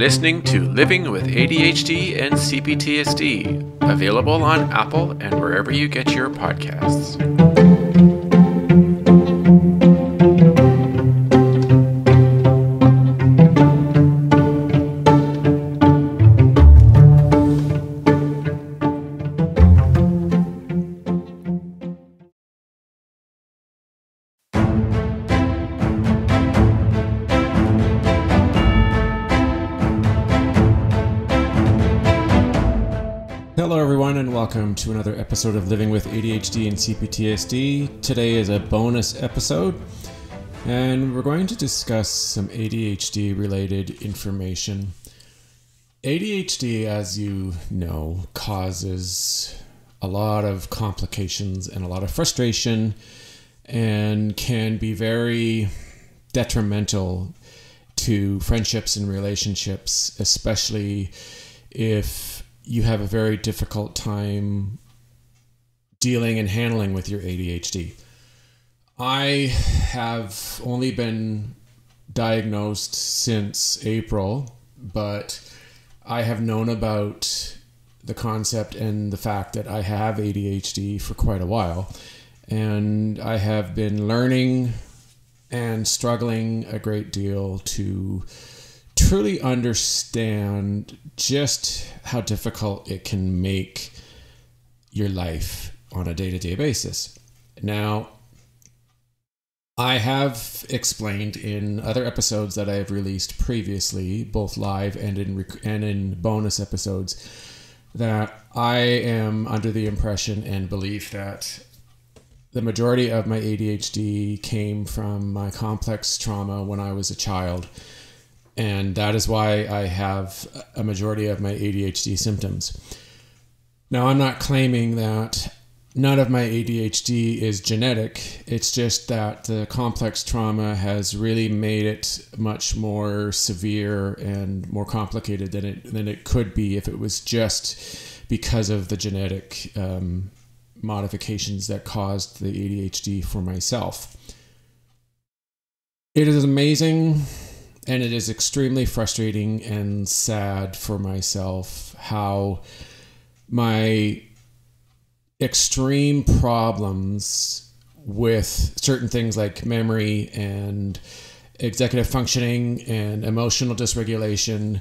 listening to Living with ADHD and CPTSD, available on Apple and wherever you get your podcasts. Hello everyone and welcome to another episode of Living with ADHD and CPTSD. Today is a bonus episode and we're going to discuss some ADHD related information. ADHD, as you know, causes a lot of complications and a lot of frustration and can be very detrimental to friendships and relationships, especially if you have a very difficult time dealing and handling with your ADHD. I have only been diagnosed since April, but I have known about the concept and the fact that I have ADHD for quite a while. And I have been learning and struggling a great deal to truly understand just how difficult it can make your life on a day-to-day basis. Now, I have explained in other episodes that I have released previously, both live and in bonus episodes, that I am under the impression and belief that the majority of my ADHD came from my complex trauma when I was a child. And that is why I have a majority of my ADHD symptoms. Now, I'm not claiming that none of my ADHD is genetic. It's just that the complex trauma has really made it much more severe and more complicated than it could be if it was just because of the genetic modifications that caused the ADHD for myself. It is amazing. And it is extremely frustrating and sad for myself how my extreme problems with certain things like memory and executive functioning and emotional dysregulation,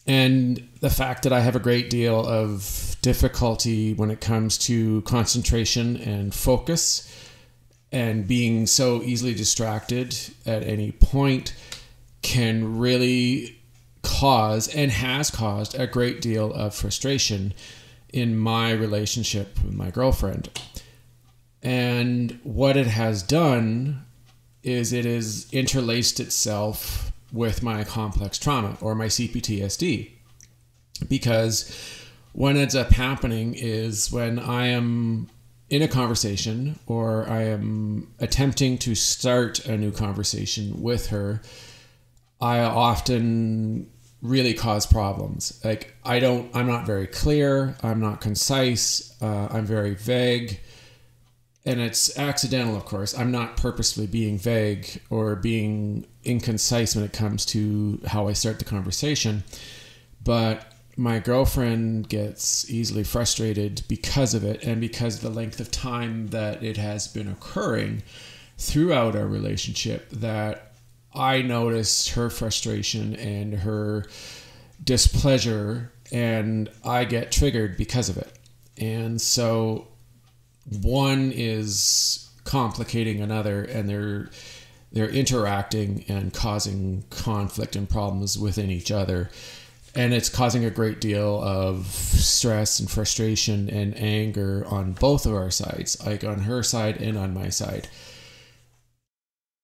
and the fact that I have a great deal of difficulty when it comes to concentration and focus and being so easily distracted at any point, can really cause and has caused a great deal of frustration in my relationship with my girlfriend. And what it has done is it has interlaced itself with my complex trauma or my CPTSD. Because what ends up happening is when I am in a conversation or I am attempting to start a new conversation with her, I often really cause problems. Like I'm not very clear. I'm not concise. I'm very vague, and it's accidental, of course. I'm not purposefully being vague or being inconcise when it comes to how I start the conversation. But my girlfriend gets easily frustrated because of it and because of the length of time that it has been occurring throughout our relationship, that I notice her frustration and her displeasure, and I get triggered because of it. And so one is complicating another, and they're interacting and causing conflict and problems within each other. And it's causing a great deal of stress and frustration and anger on both of our sides, like on her side and on my side.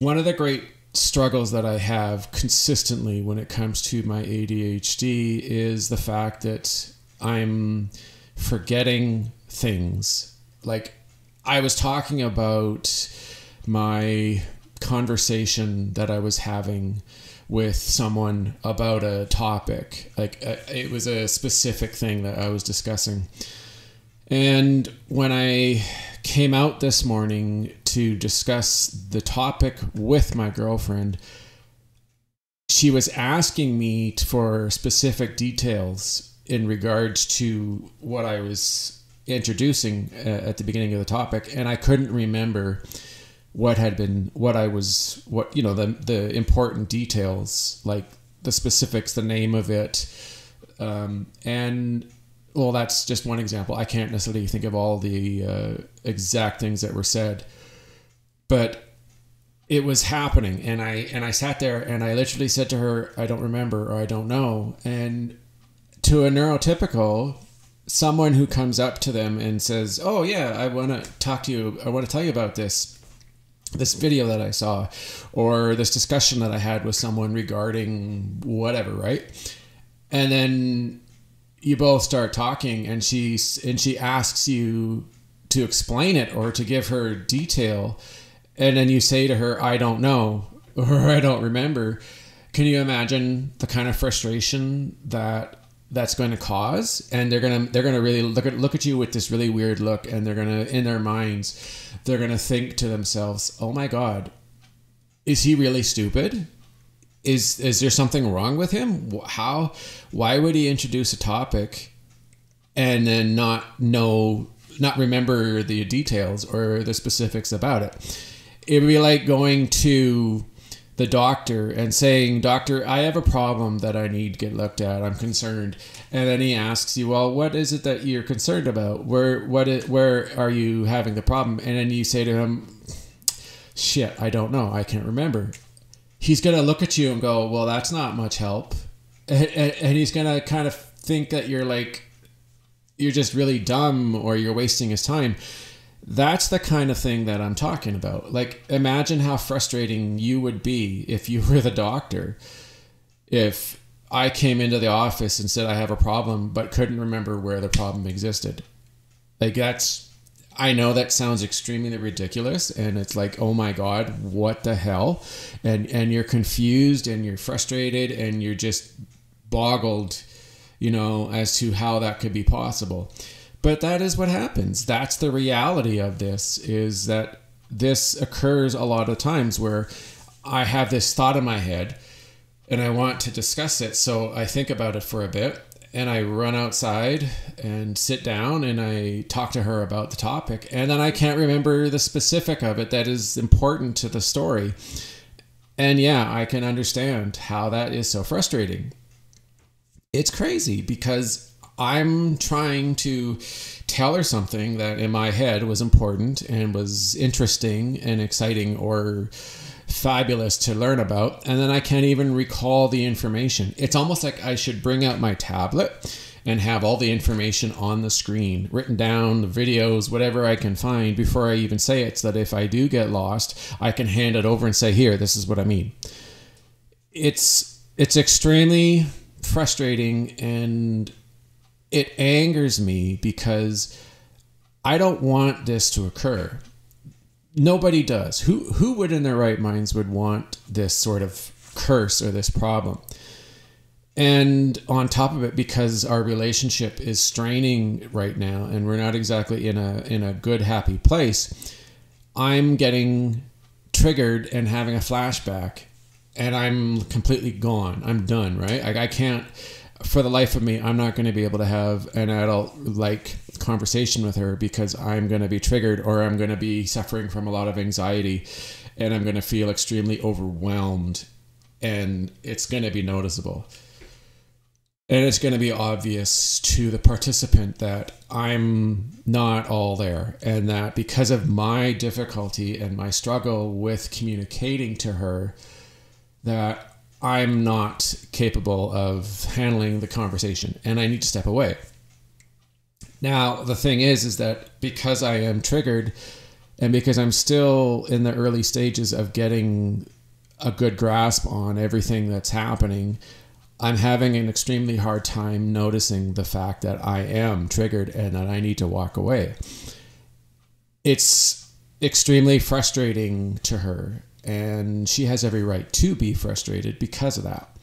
One of the great struggles that I have consistently when it comes to my ADHD is the fact that I'm forgetting things. Like I was talking about my conversation that I was having with someone about a topic. Like it was a specific thing that I was discussing. And when I came out this morning to discuss the topic with my girlfriend, she was asking me for specific details in regards to what I was introducing at the beginning of the topic, and I couldn't remember the important details, like the specifics, the name of it, and well, that's just one example. I can't necessarily think of all the exact things that were said, but it was happening, and I sat there and I literally said to her, I don't remember, or I don't know. And to a neurotypical, someone who comes up to them and says, oh yeah, I want to talk to you, I want to tell you about this video that I saw, or this discussion that I had with someone regarding whatever, right? And then you both start talking, and she asks you to explain it or to give her detail. And then you say to her, I don't know, or I don't remember. Can you imagine the kind of frustration that's going to cause? And they're going to really look at you with this really weird look, and they're going to, in their minds, they're going to think to themselves, oh my God, is he really stupid? Is there something wrong with him? Why would he introduce a topic and then not remember the details or the specifics about it? It would be like going to the doctor and saying, doctor, I have a problem that I need to get looked at. I'm concerned. And then he asks you, well, what is it that you're concerned about? Where are you having the problem? And then you say to him, shit, I don't know. I can't remember. He's going to look at you and go, well, that's not much help. And he's going to kind of think that you're just really dumb, or you're wasting his time. That's the kind of thing that I'm talking about. Like, imagine how frustrating you would be if you were the doctor. If I came into the office and said I have a problem, but couldn't remember where the problem existed. Like, I know that sounds extremely ridiculous, and it's like, oh my God, what the hell? And you're confused, and you're frustrated, and you're just boggled, as to how that could be possible. But that is what happens. That's the reality of this, is that this occurs a lot of times where I have this thought in my head and I want to discuss it. So I think about it for a bit, and I run outside and sit down and I talk to her about the topic. And then I can't remember the specific of it that is important to the story. And yeah, I can understand how that is so frustrating. It's crazy because I'm trying to tell her something that in my head was important and was interesting and exciting or fabulous to learn about, and then I can't even recall the information. It's almost like I should bring out my tablet and have all the information on the screen, written down, the videos, whatever I can find before I even say it, so that if I do get lost, I can hand it over and say, here, this is what I mean. It's extremely frustrating, and it angers me because I don't want this to occur. Nobody does. Who would in their right minds would want this sort of curse or this problem? And on top of it, because our relationship is straining right now and we're not exactly in a good, happy place, I'm getting triggered and having a flashback, and I'm completely gone. I'm done, right? I can't, for the life of me, I'm not going to be able to have an adult-like conversation with her because I'm going to be triggered, or I'm going to be suffering from a lot of anxiety, and I'm going to feel extremely overwhelmed, and it's going to be noticeable. And it's going to be obvious to the participant that I'm not all there, and that because of my difficulty and my struggle with communicating to her, that I'm not capable of handling the conversation and I need to step away. Now, the thing is that because I am triggered and because I'm still in the early stages of getting a good grasp on everything that's happening, I'm having an extremely hard time noticing the fact that I am triggered and that I need to walk away. It's extremely frustrating to her, and she has every right to be frustrated because of that.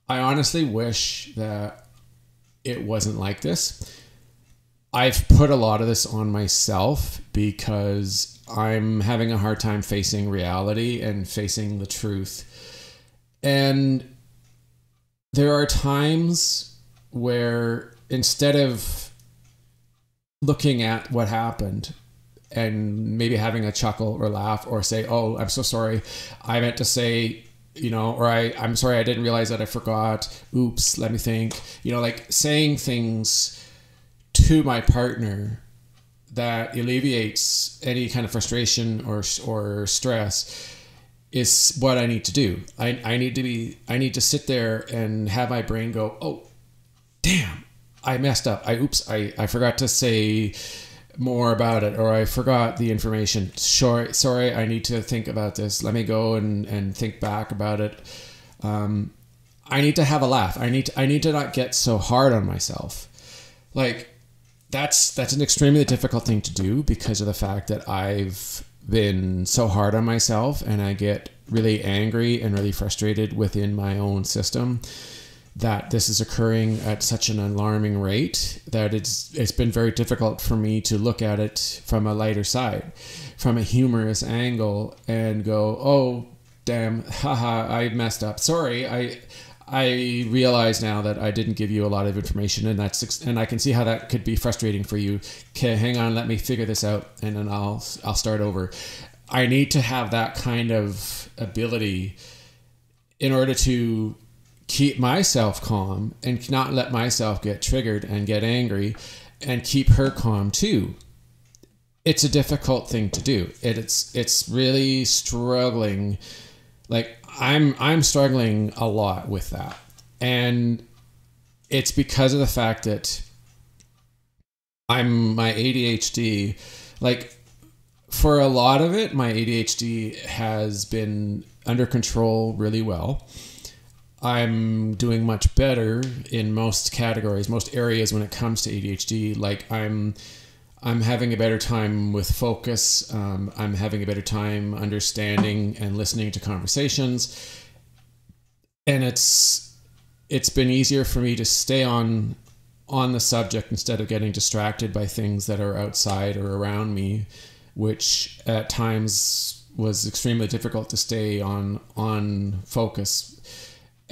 I honestly wish that it wasn't like this. I've put a lot of this on myself because I'm having a hard time facing reality and facing the truth. And there are times where instead of looking at what happened and maybe having a chuckle or laugh or say, oh, I'm so sorry, I meant to say, or I'm sorry, I didn't realize that, I forgot, oops, let me think, like saying things to my partner that alleviates any kind of frustration or stress is what I need to do. I need to sit there and have my brain go, oh, damn, I messed up. I forgot to say more about it, or I forgot the information. Sorry, I need to think about this. Let me go and think back about it. I need to have a laugh. I need to not get so hard on myself. Like, that's an extremely difficult thing to do because of the fact that I've been so hard on myself, and I get really angry and really frustrated within my own system that this is occurring at such an alarming rate that it's been very difficult for me to look at it from a lighter side, from a humorous angle, and go, oh, damn, haha, I messed up. Sorry, I realize now that I didn't give you a lot of information, and I can see how that could be frustrating for you. Okay, hang on, let me figure this out, and then I'll start over. I need to have that kind of ability in order to keep myself calm and not let myself get triggered and get angry, and keep her calm too. It's a difficult thing to do. It's really struggling. Like, I'm struggling a lot with that. And it's because of the fact that my ADHD, like, for a lot of it, my ADHD has been under control really well. I'm doing much better in most categories, most areas when it comes to ADHD. Like, I'm having a better time with focus. I'm having a better time understanding and listening to conversations. And it's been easier for me to stay on the subject instead of getting distracted by things that are outside or around me, which at times was extremely difficult to stay on focus.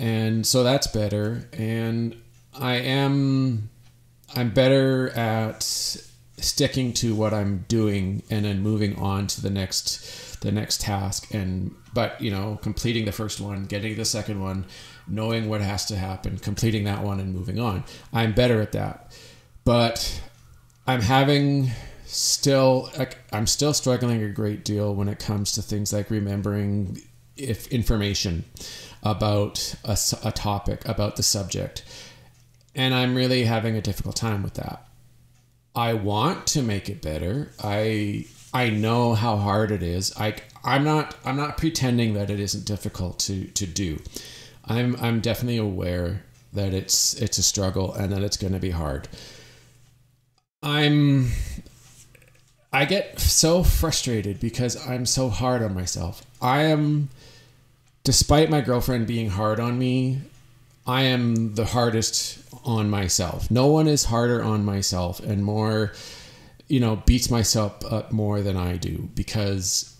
And so that's better. And I'm better at sticking to what I'm doing and then moving on to the next task. But completing the first one, getting the second one, knowing what has to happen, completing that one and moving on. I'm better at that. But I'm still struggling a great deal when it comes to things like remembering information about a topic, about the subject. And I'm really having a difficult time with that. I want to make it better. I know how hard it is. I'm not pretending that it isn't difficult to do. I'm definitely aware that it's a struggle and that it's going to be hard. I get so frustrated because I'm so hard on myself. Despite my girlfriend being hard on me, I am the hardest on myself. No one is harder on myself and more, beats myself up more than I do, because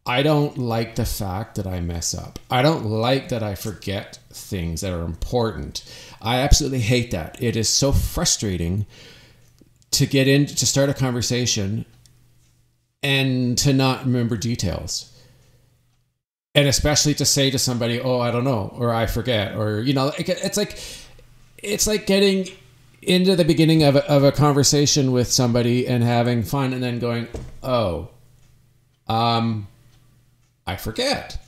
I don't like the fact that I mess up. I don't like that I forget things that are important. I absolutely hate that. It is so frustrating to start a conversation and to not remember details. And especially to say to somebody, oh, I don't know, or I forget, or, it's like getting into the beginning of a conversation with somebody and having fun and then going, oh, I forget.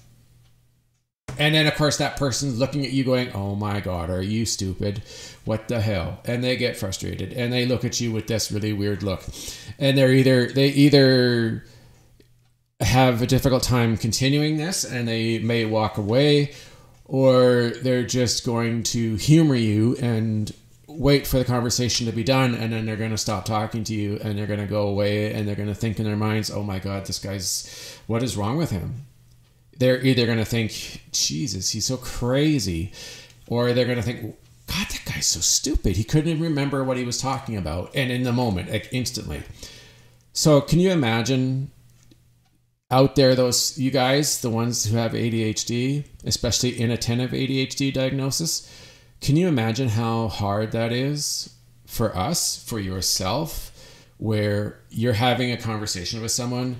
And then, of course, that person's looking at you going, oh my God, are you stupid? What the hell? And they get frustrated and they look at you with this really weird look. And they either have a difficult time continuing this and they may walk away, or they're just going to humor you and wait for the conversation to be done, and then they're going to stop talking to you and they're going to go away and they're going to think in their minds, oh my God, what is wrong with him? They're either going to think, Jesus, he's so crazy, or they're going to think, God, that guy's so stupid. He couldn't even remember what he was talking about. And in the moment, like instantly. So can you imagine out there, those you guys, the ones who have ADHD, especially inattentive ADHD diagnosis, can you imagine how hard that is for us, for yourself, where you're having a conversation with someone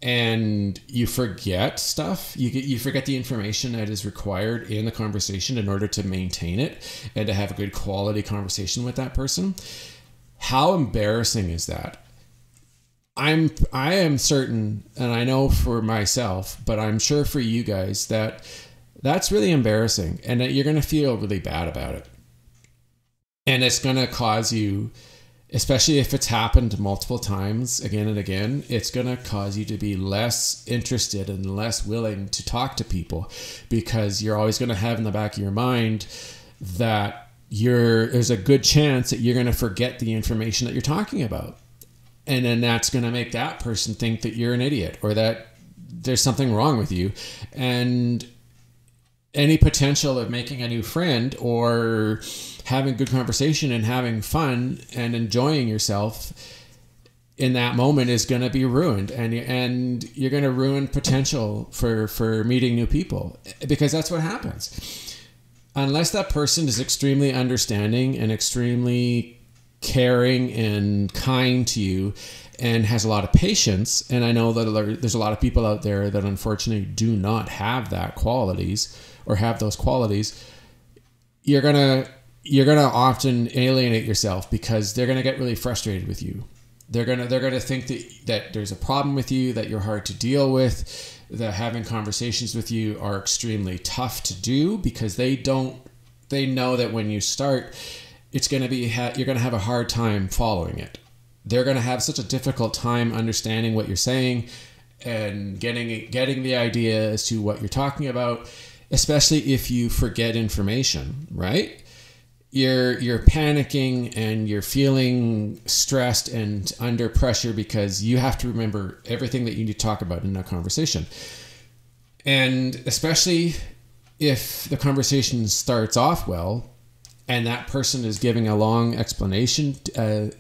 and you forget stuff, you forget the information that is required in the conversation in order to maintain it and to have a good quality conversation with that person? How embarrassing is that? I am certain, and I know for myself, but I'm sure for you guys that that's really embarrassing and that you're going to feel really bad about it. And it's going to cause you, especially if it's happened multiple times again and again, it's going to cause you to be less interested and less willing to talk to people, because you're always going to have in the back of your mind that there's a good chance that you're going to forget the information that you're talking about. And then that's going to make that person think that you're an idiot or that there's something wrong with you. And any potential of making a new friend or having good conversation and having fun and enjoying yourself in that moment is going to be ruined. And you're going to ruin potential for meeting new people, because that's what happens. Unless that person is extremely understanding and extremely caring and kind to you and has a lot of patience, and I know that there's a lot of people out there that unfortunately do not have that qualities or have those qualities, you're gonna often alienate yourself, because they're gonna get really frustrated with you. They're gonna think that there's a problem with you, that you're hard to deal with, that having conversations with you are extremely tough to do, because they know that when you start, it's going to be, you're going to have a hard time following it. They're going to have such a difficult time understanding what you're saying and getting the idea as to what you're talking about, especially if you forget information, right? You're panicking and you're feeling stressed and under pressure because you have to remember everything that you need to talk about in that conversation. And especially if the conversation starts off well, and that person is giving a long explanation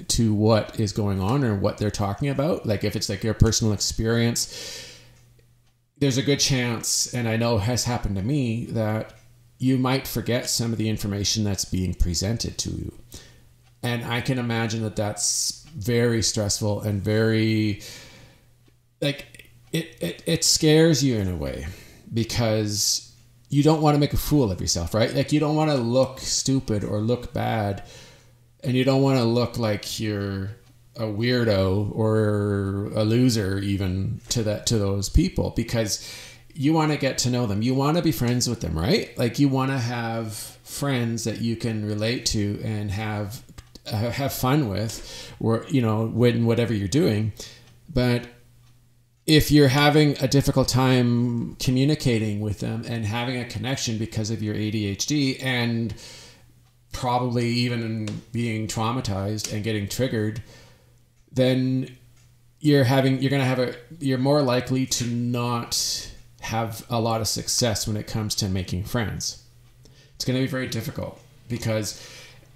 to what is going on or what they're talking about, like if it's like your personal experience, there's a good chance, and I know has happened to me, that you might forget some of the information that's being presented to you. And I can imagine that that's very stressful and very, like, it scares you in a way, because you don't want to make a fool of yourself, right? Like, you don't want to look stupid or look bad, and you don't want to look like you're a weirdo or a loser even to those people, because you want to get to know them. You want to be friends with them, right? Like, you want to have friends that you can relate to and have fun with, or, you know, when whatever you're doing. But if you're having a difficult time communicating with them and having a connection because of your ADHD, and probably even being traumatized and getting triggered, then you're more likely to not have a lot of success when it comes to making friends. It's going to be very difficult, because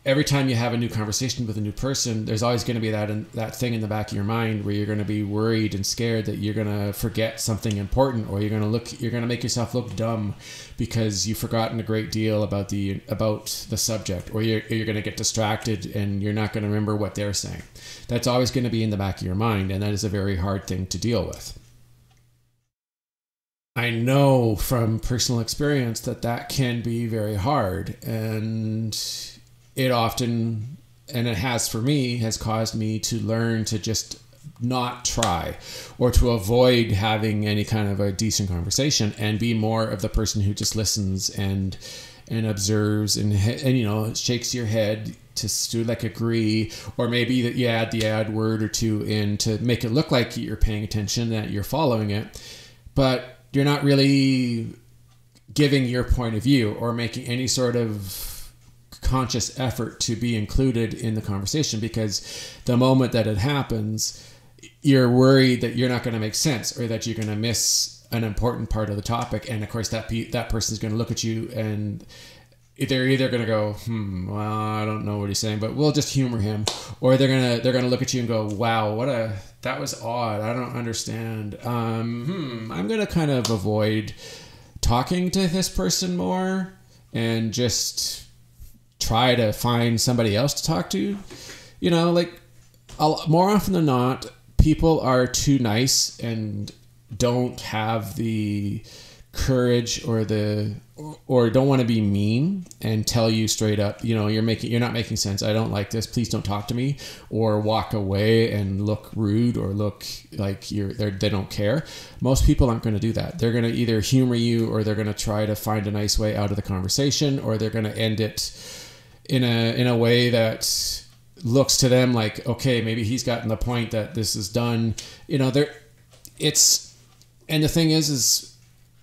every time you have a new conversation with a new person, there's always going to be that thing in the back of your mind where you're going to be worried and scared that you're going to forget something important, or you're going to make yourself look dumb because you've forgotten a great deal about the subject, or you're going to get distracted and you're not going to remember what they're saying. That's always going to be in the back of your mind, and that is a very hard thing to deal with. I know from personal experience that can be very hard, and it often, and it has for me, has caused me to learn to just not try, or to avoid having any kind of a decent conversation, and be more of the person who just listens and observes and you know, shakes your head to like agree, or maybe that you add the odd word or two in to make it look like you're paying attention, that you're following it, but you're not really giving your point of view or making any sort of conscious effort to be included in the conversation, because the moment that it happens, you're worried that you're not going to make sense, or that you're going to miss an important part of the topic. And of course that person's going to look at you and they're either going to go, well, I don't know what he's saying, but we'll just humor him, or they're going to look at you and go, wow, that was odd. I don't understand. I'm going to kind of avoid talking to this person more and just try to find somebody else to talk to. You know, like more often than not, people are too nice and don't have the courage or don't want to be mean and tell you straight up, you know, you're not making sense. I don't like this. Please don't talk to me, or walk away and look rude or look like they don't care. Most people aren't going to do that. They're going to either humor you, or they're going to try to find a nice way out of the conversation, or they're going to end it in a way that looks to them like, okay, maybe he's gotten the point that this is done. You know, and the thing is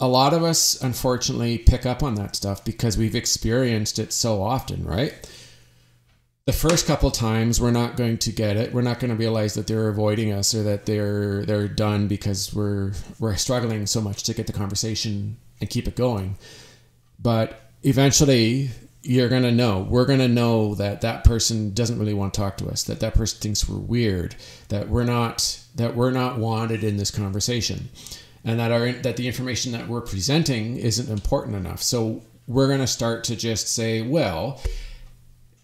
a lot of us, unfortunately, pick up on that stuff because we've experienced it so often, right? The first couple times, we're not going to get it. We're not going to realize that they're avoiding us, or that they're done because we're struggling so much to get the conversation and keep it going. But eventually, we're going to know that person doesn't really want to talk to us, that person thinks we're weird, that we're not wanted in this conversation. And that the information that we're presenting isn't important enough. So we're going to start to just say, well,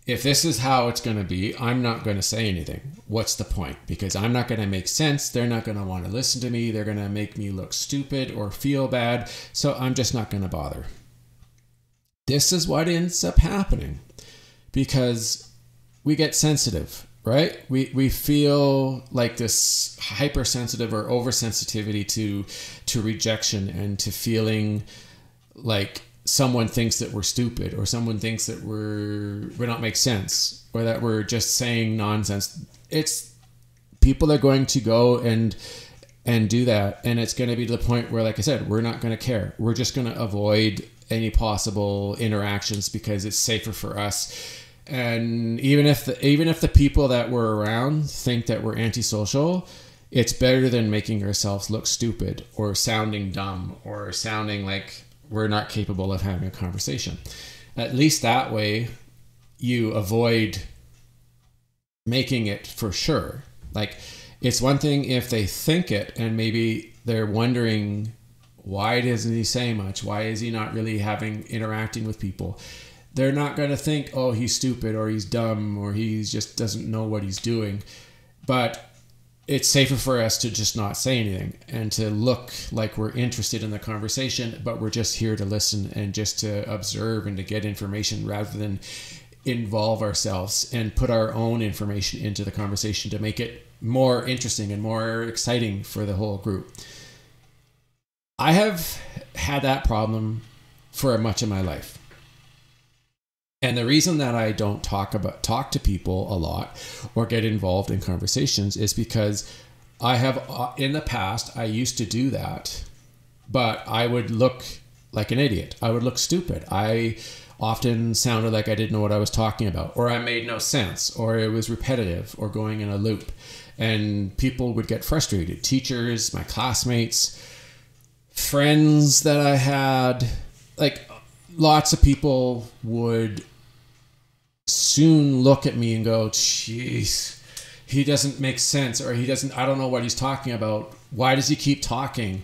if this is how it's going to be, I'm not going to say anything. What's the point? Because I'm not going to make sense. They're not going to want to listen to me. They're going to make me look stupid or feel bad. So I'm just not going to bother. This is what ends up happening because we get sensitive. Right? We feel like this hypersensitive or oversensitivity to rejection, and to feeling like someone thinks that we're stupid, or someone thinks that we don't make sense, or that we're just saying nonsense. People are going to go and do that, and it's going to be to the point where, like I said, we're not going to care. We're just going to avoid any possible interactions because it's safer for us. And even if the people that we're around think that we're antisocial, it's better than making ourselves look stupid or sounding dumb or sounding like we're not capable of having a conversation. At least that way you avoid making it for sure. Like, it's one thing if they think it and maybe they're wondering, why doesn't he say much? Why is he not really interacting with people? They're not going to think, oh, he's stupid or he's dumb or he just doesn't know what he's doing. But it's safer for us to just not say anything and to look like we're interested in the conversation, but we're just here to listen and just to observe and to get information, rather than involve ourselves and put our own information into the conversation to make it more interesting and more exciting for the whole group. I have had that problem for much of my life. And the reason that I don't talk to people a lot or get involved in conversations is because I have, in the past, I used to do that, but I would look like an idiot. I would look stupid. I often sounded like I didn't know what I was talking about, or I made no sense, or it was repetitive or going in a loop. And people would get frustrated. Teachers, my classmates, friends that I had, like, lots of people would soon look at me and go, "Jeez, he doesn't make sense," or I don't know what he's talking about. Why does he keep talking?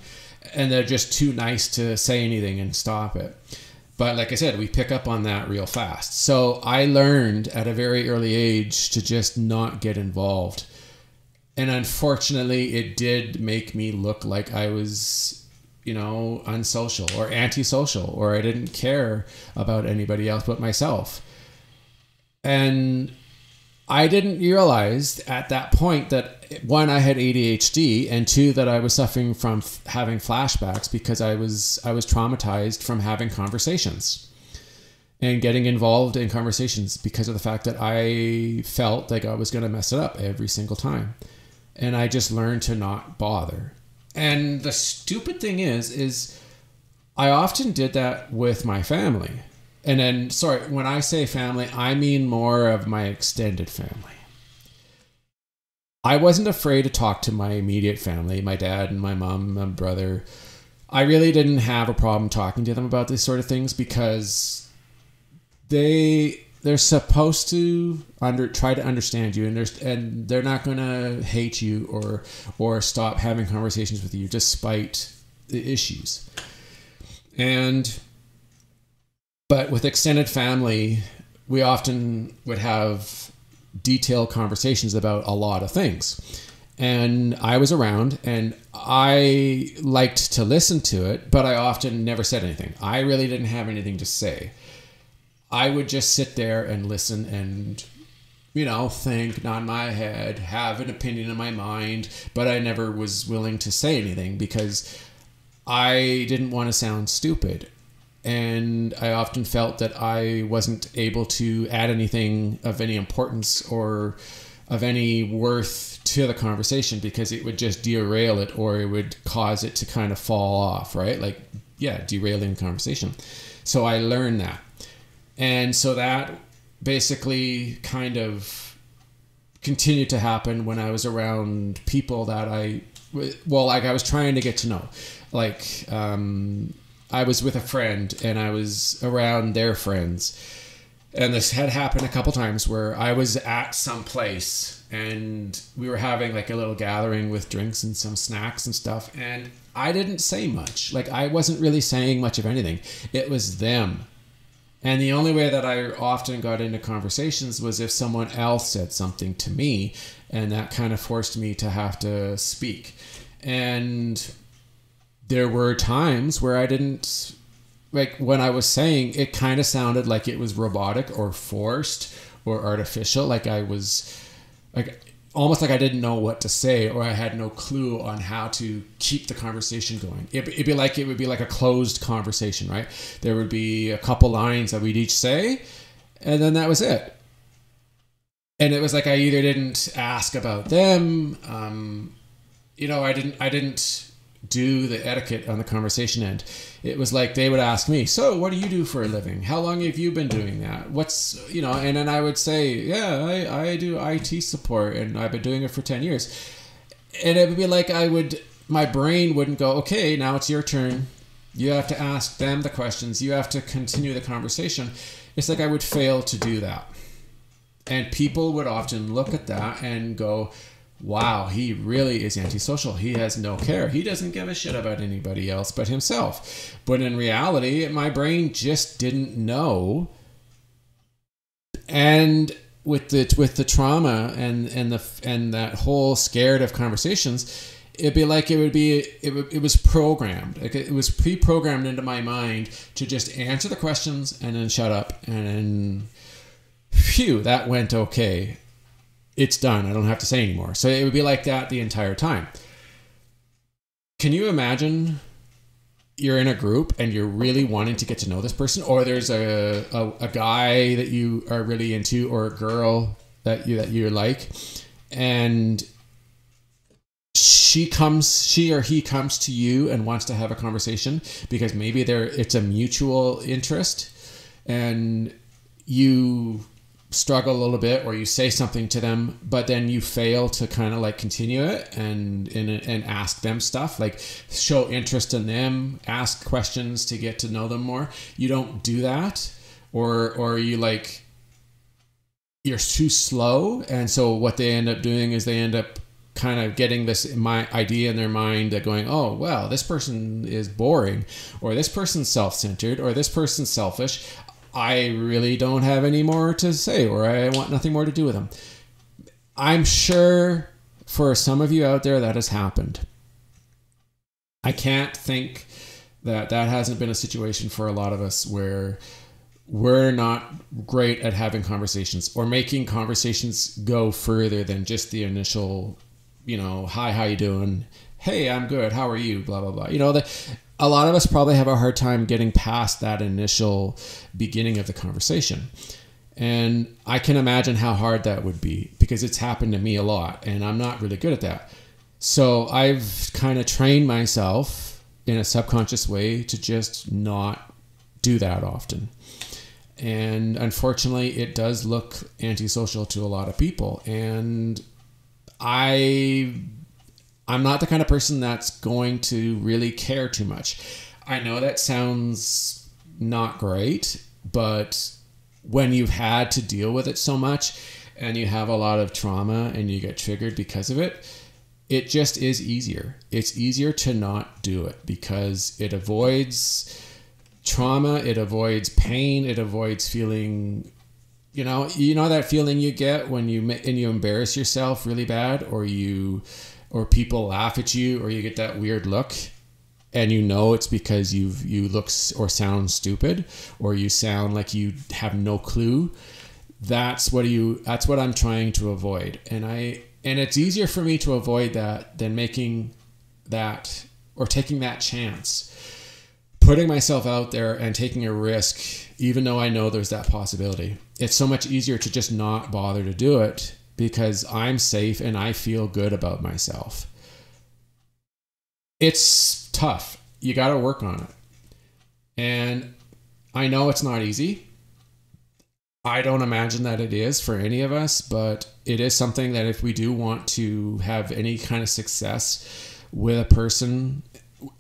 And they're just too nice to say anything and stop it. But like I said, we pick up on that real fast. So I learned at a very early age to just not get involved. And unfortunately, it did make me look like I was, unsocial or antisocial, or I didn't care about anybody else but myself. And I didn't realize at that point that, one, I had ADHD, and two, that I was suffering from having flashbacks because I was traumatized from having conversations and getting involved in conversations because of the fact that I felt like I was going to mess it up every single time. And I just learned to not bother. And the stupid thing is I often did that with my family. And then, when I say family, I mean more of my extended family. I wasn't afraid to talk to my immediate family, my dad and my mom, my brother. I really didn't have a problem talking to them about these sort of things because they're supposed to try to understand you, and they're not going to hate you or stop having conversations with you despite the issues. But with extended family, we often would have detailed conversations about a lot of things. And I was around and I liked to listen to it, but I often never said anything. I really didn't have anything to say. I would just sit there and listen and, think, nod my head, have an opinion in my mind, but I never was willing to say anything because I didn't want to sound stupid. And I often felt that I wasn't able to add anything of any importance or of any worth to the conversation because it would just derail it, or it would cause it to kind of fall off, right? Derailing the conversation. So I learned that. And so that basically kind of continued to happen when I was around people that I was trying to get to know. I was with a friend and I was around their friends. And this had happened a couple times where I was at some place and we were having like a little gathering with drinks and some snacks and stuff. And I didn't say much. I wasn't really saying much of anything. It was them. And the only way that I often got into conversations was if someone else said something to me, and that kind of forced me to have to speak. And there were times where I didn't, when I was saying, it kind of sounded like it was robotic or forced or artificial. I was almost like I didn't know what to say, or I had no clue on how to keep the conversation going. It would be like a closed conversation, right? There would be a couple lines that we'd each say, and then that was it. And it was like I either didn't ask about them, I didn't do the etiquette on the conversation end. It was like they would ask me, so what do you do for a living? How long have you been doing that? And then I would say, yeah, I do IT support and I've been doing it for 10 years. And it would be like my brain wouldn't go, okay, now it's your turn. You have to ask them the questions. You have to continue the conversation. It's like I would fail to do that. And people would often look at that and go, wow, he really is antisocial. He has no care. He doesn't give a shit about anybody else but himself. But in reality, my brain just didn't know. And with the trauma and that whole scared of conversations, it'd be like it was programmed. It was pre-programmed into my mind to just answer the questions and then shut up. And then, phew, that went okay. It's done. I don't have to say anymore. So it would be like that the entire time. Can you imagine you're in a group and you're really wanting to get to know this person, or there's a guy that you are really into, or a girl that you like, and she or he comes to you and wants to have a conversation because maybe it's a mutual interest, and you struggle a little bit, or you say something to them, but then you fail to kind of continue it and ask them stuff, show interest in them, ask questions to get to know them more. You don't do that, or you're too slow. And so what they end up doing is they end up kind of getting this idea in their mind that going, oh, well, this person is boring, or this person's self-centered, or this person's selfish. I really don't have any more to say, or I want nothing more to do with them. I'm sure for some of you out there that has happened. I can't think that hasn't been a situation for a lot of us where we're not great at having conversations or making conversations go further than just the initial, hi, how you doing? Hey, I'm good. How are you? Blah, blah, blah. A lot of us probably have a hard time getting past that initial beginning of the conversation. And I can imagine how hard that would be because it's happened to me a lot and I'm not really good at that. So I've kind of trained myself in a subconscious way to just not do that often. And unfortunately, it does look antisocial to a lot of people. And I'm not the kind of person that's going to really care too much. I know that sounds not great, but when you've had to deal with it so much and you have a lot of trauma and you get triggered because of it, it just is easier. It's easier to not do it because it avoids trauma, it avoids pain, it avoids feeling, you know that feeling you get when you embarrass yourself really bad, or people laugh at you, or you get that weird look, and it's because you look or sound stupid, or you sound like you have no clue. That's what I'm trying to avoid. And it's easier for me to avoid that than making that or taking that chance. Putting myself out there and taking a risk, even though I know there's that possibility. It's so much easier to just not bother to do it because I'm safe and I feel good about myself. It's tough. You got to work on it. And I know it's not easy. I don't imagine that it is for any of us, but it is something that if we do want to have any kind of success with a person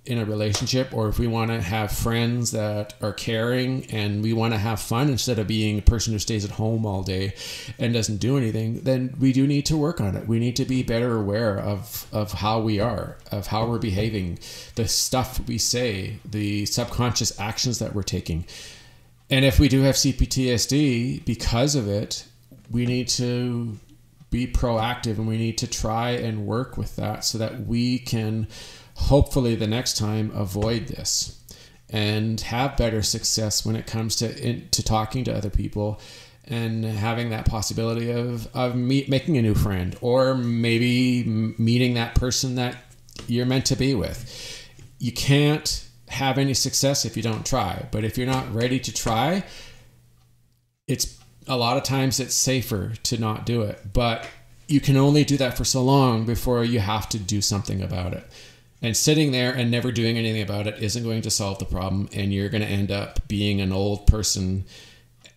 in a relationship, or if we want to have friends that are caring and we want to have fun instead of being a person who stays at home all day and doesn't do anything, then we do need to work on it. We need to be better aware of how we are, of how we're behaving, the stuff we say, the subconscious actions that we're taking. And if we do have CPTSD because of it, we need to be proactive and we need to try and work with that so that we can hopefully the next time avoid this and have better success when it comes to talking to other people and having that possibility of making a new friend, or maybe meeting that person that you're meant to be with. You can't have any success if you don't try, but if you're not ready to try, it's a lot of times it's safer to not do it, but you can only do that for so long before you have to do something about it. And sitting there and never doing anything about it isn't going to solve the problem. And you're going to end up being an old person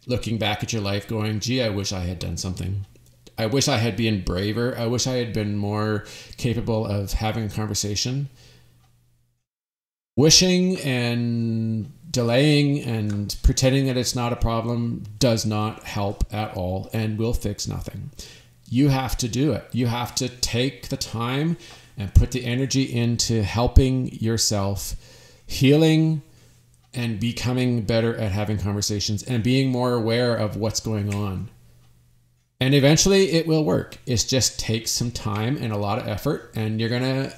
looking back at your life going, gee, I wish I had done something. I wish I had been braver. I wish I had been more capable of having a conversation. Wishing and delaying and pretending that it's not a problem does not help at all and will fix nothing. You have to do it. You have to take the time and put the energy into helping yourself, healing, and becoming better at having conversations and being more aware of what's going on. And eventually it will work. It just takes some time and a lot of effort, and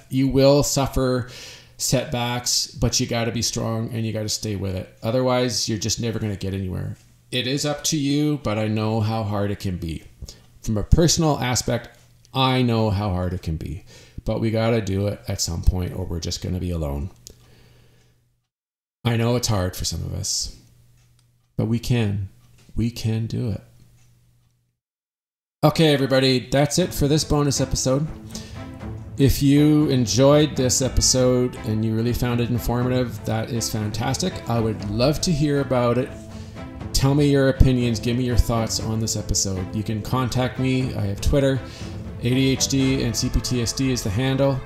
you will suffer setbacks, but you got to be strong and you got to stay with it. Otherwise, you're just never going to get anywhere. It is up to you, but I know how hard it can be. From a personal aspect, I know how hard it can be. But we got to do it at some point or we're just going to be alone. I know it's hard for some of us, but we can do it. Okay, everybody, that's it for this bonus episode. If you enjoyed this episode and you really found it informative, that is fantastic. I would love to hear about it. Tell me your opinions. Give me your thoughts on this episode. You can contact me. I have Twitter. ADHD and CPTSD is the handle.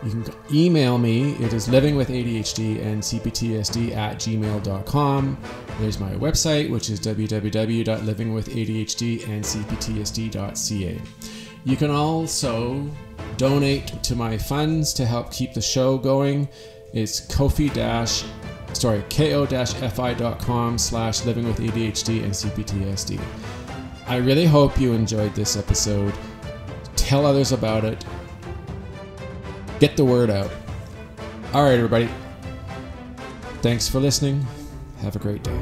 You can email me. It is livingwithadhdandcptsd@gmail.com. There's my website, which is www.livingwithadhdandcptsd.ca. You can also donate to my funds to help keep the show going. It's ko-fi.com/livingwithadhdandcptsd and CPTSD. I really hope you enjoyed this episode. Tell others about it. Get the word out. All right, everybody. Thanks for listening. Have a great day.